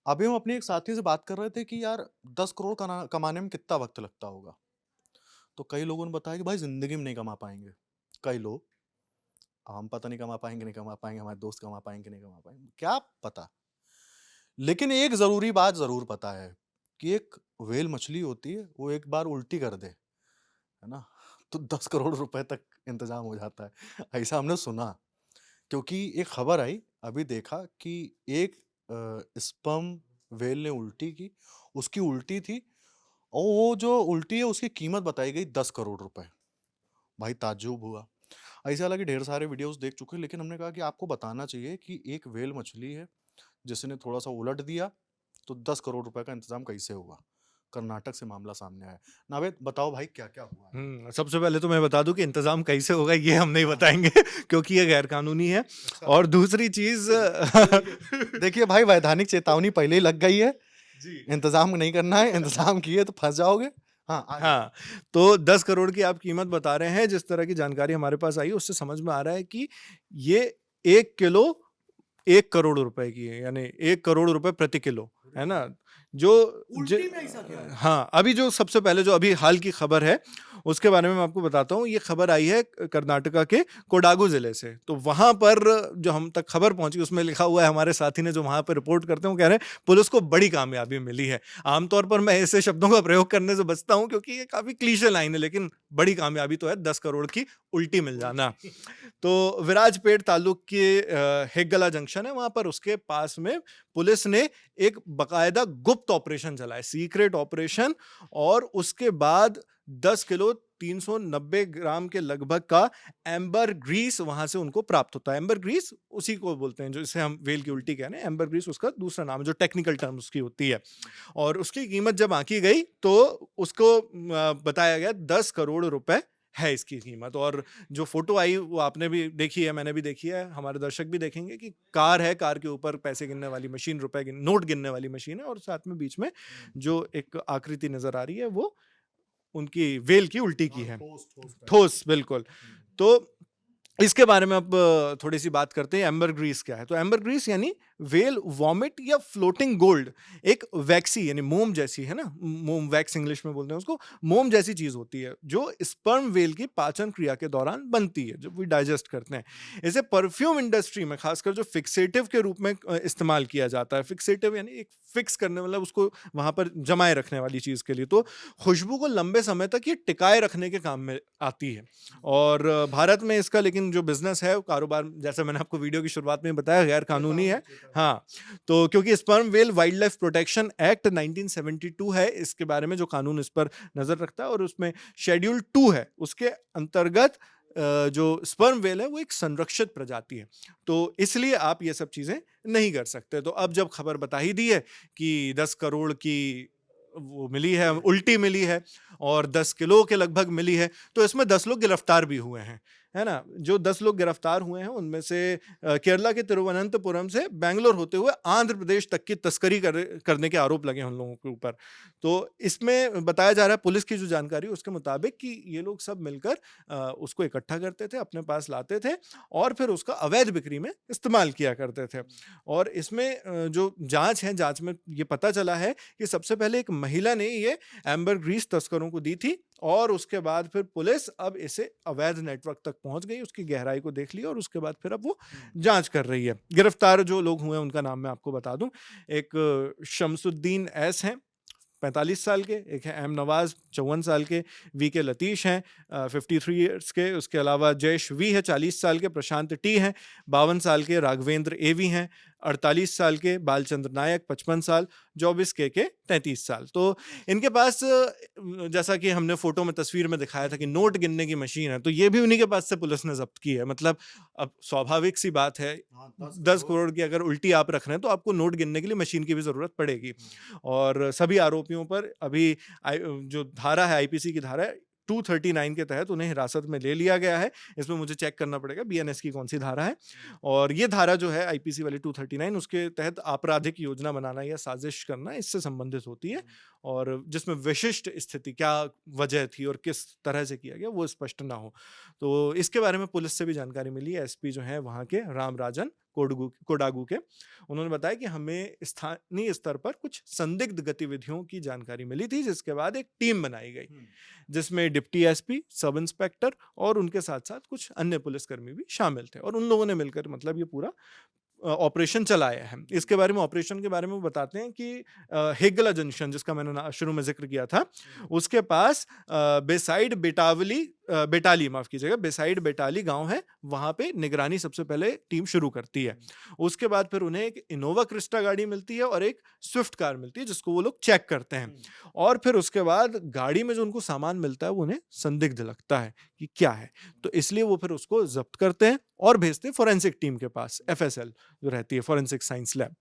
अभी हम अपने एक साथी से बात कर रहे थे कि यार 10 करोड़ कमाने में कितना वक्त लगता होगा। तो कई लोगों ने बताया कि भाई जिंदगी में नहीं कमा पाएंगे। कई लोग, हम पता नहीं कमा पाएंगे नहीं कमा पाएंगे, हमारे दोस्त कमा पाएंगे नहीं कमा पाएंगे, क्या पता। लेकिन एक जरूरी बात जरूर पता है कि एक व्हेल मछली होती है, वो एक बार उल्टी कर दे, है ना, तो 10 करोड़ रुपए तक इंतजाम हो जाता है। ऐसा हमने सुना, क्योंकि एक खबर आई, अभी देखा कि एक स्पर्म व्हेल ने उल्टी की, उसकी उल्टी थी, और वो जो उल्टी है उसकी कीमत बताई गई 10 करोड़ रुपए। भाई ताज्जुब हुआ। ऐसे हालांकि ढेर सारे वीडियोस देख चुके हैं, लेकिन हमने कहा कि आपको बताना चाहिए कि एक व्हेल मछली है जिसने थोड़ा सा उलट दिया, तो 10 करोड़ रुपए का इंतजाम कैसे हुआ। कर्नाटक से मामला सामने आया। नावेद बताओ भाई, क्या क्या हुआ है। सबसे पहले तो मैं बता दूं कि इंतज़ाम कैसे होगा ये हम नहीं हाँ। बताएँगे क्योंकि ये गैर कानूनी है। अच्छा। और दूसरी चीज़ देखिए भाई, वैधानिक चेतावनी पहले ही लग गई है। जी। इंतजाम नहीं करना है, इंतजाम किए तो फंस जाओगे। हाँ, आगे हाँ, तो 10 करोड़ की आप कीमत बता रहे हैं, जिस तरह की जानकारी हमारे पास आई, उससे समझ में आ रहा है कि ये 1 किलो 1 करोड़ रुपए की है, यानी 1 करोड़ रुपए प्रति किलो, है ना? जो ज उल्टी में ऐसा क्या है? हाँ, अभी जो सबसे पहले जो अभी हाल की खबर है, उसके बारे में मैं आपको बताता हूँ। ये खबर आई है कर्नाटका के कोडागु ज़िले से। तो वहाँ पर जो हम तक खबर पहुँची, उसमें लिखा हुआ है, हमारे साथी ने जो वहाँ पे रिपोर्ट करते हैं, वो कह रहे हैं, पुलिस को बड़ी कामयाबी मिली है। आमतौर पर मैं ऐसे शब्दों का प्रयोग करने से बचता हूँ, क्योंकि ये काफ़ी क्लीशे लाइन है, लेकिन बड़ी कामयाबी तो है 10 करोड़ की उल्टी मिल जाना। तो विराजपेट ताल्लुक के हेग्गला जंक्शन है, वहाँ पर उसके पास में पुलिस ने एक बाकायदा गुप्त ऑपरेशन चलाया, सीक्रेट ऑपरेशन। और उसके बाद 10 किलो 390 ग्राम के लगभग का एम्बर ग्रीस वहां से उनको प्राप्त होता है। एम्बर ग्रीस उसी को बोलते हैं जो इसे हम वेल की उल्टी कह रहे हैं। एम्बर ग्रीस उसका दूसरा नाम है, जो टेक्निकल टर्म उसकी होती है। और उसकी कीमत जब आंकी गई तो उसको बताया गया 10 करोड़ रुपए है इसकी कीमत। और जो फोटो आई वो आपने भी देखी है, मैंने भी देखी है, हमारे दर्शक भी देखेंगे कि कार है, कार के ऊपर पैसे गिनने वाली मशीन, नोट गिनने वाली मशीन है, और साथ में बीच में जो एक आकृति नजर आ रही है वो उनकी वेल की उल्टी की हाँ, है। ठोस ठोस टाइप। ठोस, बिल्कुल। तो इसके बारे में अब थोड़ी सी बात करते हैं। एम्बर ग्रीस क्या है? तो एम्बर ग्रीस यानी वेल वॉमिट या फ्लोटिंग गोल्ड, एक वैक्सी यानी मोम जैसी, है ना, मोम वैक्स इंग्लिश में बोलते हैं उसको, मोम जैसी चीज होती है जो स्पर्म वेल की पाचन क्रिया के दौरान बनती है, जब वो डाइजेस्ट करते हैं। इसे परफ्यूम इंडस्ट्री में खासकर जो फिक्सेटिव के रूप में इस्तेमाल किया जाता है। फिक्सेटिव यानी एक फिक्स करने, मतलब उसको वहां पर जमाए रखने वाली चीज के लिए। तो खुशबू को लंबे समय तक ये टिकाए रखने के काम में आती है। और भारत में इसका लेकिन जो बिजनेस है, कारोबार, जैसे मैंने आपको वीडियो की शुरुआत में बताया, गैर कानूनी है। हाँ, तो क्योंकि sperm whale wild life protection act 1972 है इसके बारे में जो कानून इस पर नजर रखता है, और उसमें शेड्यूल 2 है, उसके अंतर्गत जो स्पर्म वेल है वो एक संरक्षित प्रजाति है। तो इसलिए आप ये सब चीजें नहीं कर सकते। तो अब जब खबर बता ही दी है कि 10 करोड़ की वो मिली है, उल्टी मिली है, और 10 किलो के लगभग मिली है, तो इसमें 10 लोग गिरफ्तार भी हुए हैं, है ना? जो 10 लोग गिरफ्तार हुए हैं उनमें से केरला के तिरुवनंतपुरम से बैंगलोर होते हुए आंध्र प्रदेश तक की तस्करी करने के आरोप लगे हैं उन लोगों के ऊपर। तो इसमें बताया जा रहा है, पुलिस की जो जानकारी है उसके मुताबिक, कि ये लोग सब मिलकर उसको इकट्ठा करते थे, अपने पास लाते थे, और फिर उसका अवैध बिक्री में इस्तेमाल किया करते थे। और इसमें जो जांच है, जांच में ये पता चला है कि सबसे पहले एक महिला ने ये एम्बर ग्रीस तस्करों को दी थी, और उसके बाद फिर पुलिस अब इसे अवैध नेटवर्क तक पहुंच गई, उसकी गहराई को देख लिया, और उसके बाद फिर अब वो जांच कर रही है। गिरफ्तार जो लोग हुए हैं उनका नाम मैं आपको बता दूं। एक शमसुद्दीन एस हैं, 45 साल के। एक है एम नवाज, 54 साल के। वी के लतीश हैं, 53 ईयर्स के। उसके अलावा जयेश वी है, 40 साल के। प्रशांत टी हैं, 52 साल के। राघवेंद्र ए वी हैं, 48 साल के। बालचंद्र नायक, 55 साल। 24 के 33 साल। तो इनके पास जैसा कि हमने फोटो में, तस्वीर में दिखाया था कि नोट गिनने की मशीन है, तो ये भी उन्हीं के पास से पुलिस ने जब्त की है। मतलब अब स्वाभाविक सी बात है, हाँ, 10 10 करोड़। करोड़ की अगर उल्टी आप रख रहे हैं तो आपको नोट गिनने के लिए मशीन की भी जरूरत पड़ेगी। और सभी आरोपियों पर अभी जो धारा है, आईपीसी की धारा है 239 के तहत उन्हें हिरासत में ले लिया गया है। इसमें मुझे चेक करना पड़ेगा बीएनएस की कौन सी धारा है। और ये धारा जो है आईपीसी वाली 239, उसके तहत आपराधिक योजना बनाना या साजिश करना इससे संबंधित होती है। और जिसमें विशिष्ट स्थिति, क्या वजह थी और किस तरह से किया गया, वो स्पष्ट ना हो। तो इसके बारे में पुलिस से भी जानकारी मिली है। एसपी जो है वहाँ के राम राजन कोडागू के। उन्होंने बताया कि हमें स्थानीय स्तर पर कुछ संदिग्ध गतिविधियों की जानकारी मिली थी, जिसके बाद एक टीम बनाई गई, जिसमें डिप्टी एसपी, सब इंस्पेक्टर और उनके साथ साथ कुछ अन्य पुलिसकर्मी भी शामिल थे, और उन लोगों ने मिलकर मतलब ये पूरा ऑपरेशन चलाया है। इसके बारे में, ऑपरेशन के बारे में वो बताते हैं कि हेगला जंक्शन, जिसका मैंने शुरू में जिक्र किया था, उसके पास बेसाइड बेटाली, माफ कीजिएगा, बेसाइड बेटाली गांव है, वहां पे निगरानी सबसे पहले टीम शुरू करती है। उसके बाद फिर उन्हें एक इनोवा क्रिस्टा गाड़ी मिलती है और एक स्विफ्ट कार मिलती है, जिसको वो लोग चेक करते हैं, और फिर उसके बाद गाड़ी में जो उनको सामान मिलता है वो उन्हें संदिग्ध लगता है कि क्या है, तो इसलिए वो फिर उसको जब्त करते हैं और भेजते हैं फोरेंसिक टीम के पास, एफएसएल जो रहती है, फोरेंसिक साइंस लैब,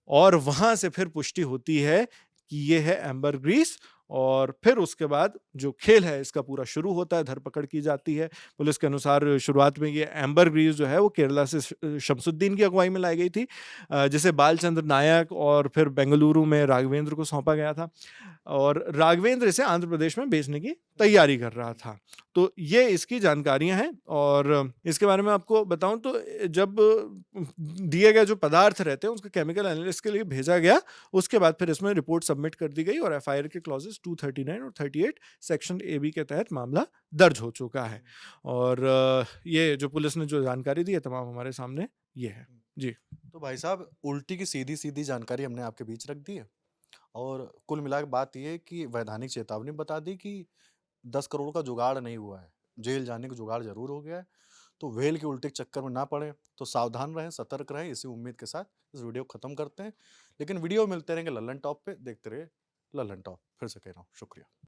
और वहां से फिर पुष्टि होती है कि ये है एम्बर ग्रीस। और फिर उसके बाद जो खेल है इसका पूरा शुरू होता है, धरपकड़ की जाती है। पुलिस के अनुसार शुरुआत में ये एम्बर ग्रीस जो है वो केरला से शमसुद्दीन की अगुवाई में लाई गई थी, जिसे बालचंद्र नायक और फिर बेंगलुरु में राघवेंद्र को सौंपा गया था, और राघवेंद्र इसे आंध्र प्रदेश में बेचने की तैयारी कर रहा था। तो ये इसकी जानकारियां हैं। और इसके बारे में आपको बताऊं तो जब दिए गए जो पदार्थ रहते हैं उसके केमिकल एनालिसिस के लिए भेजा गया, उसके बाद फिर इसमें रिपोर्ट सबमिट कर दी गई और एफआईआर के क्लॉजेस 239 और 38 सेक्शन एबी के तहत मामला दर्ज हो चुका है। और ये जो पुलिस ने जो जानकारी दी है तमाम हमारे सामने ये है जी। तो भाई साहब, उल्टी की सीधी सीधी जानकारी हमने आपके बीच रख दी है, और कुल मिला के बात ये है कि वैधानिक चेतावनी बता दी कि 10 करोड़ का जुगाड़ नहीं हुआ है, जेल जाने का जुगाड़ जरूर हो गया है। तो वेल के उल्टे के चक्कर में ना पड़े, तो सावधान रहें, सतर्क रहें, इसी उम्मीद के साथ इस वीडियो को खत्म करते हैं। लेकिन वीडियो मिलते रहेंगे लल्लन टॉप पे, देखते रहिए लल्लन टॉप। फिर से कह रहा हूँ, शुक्रिया।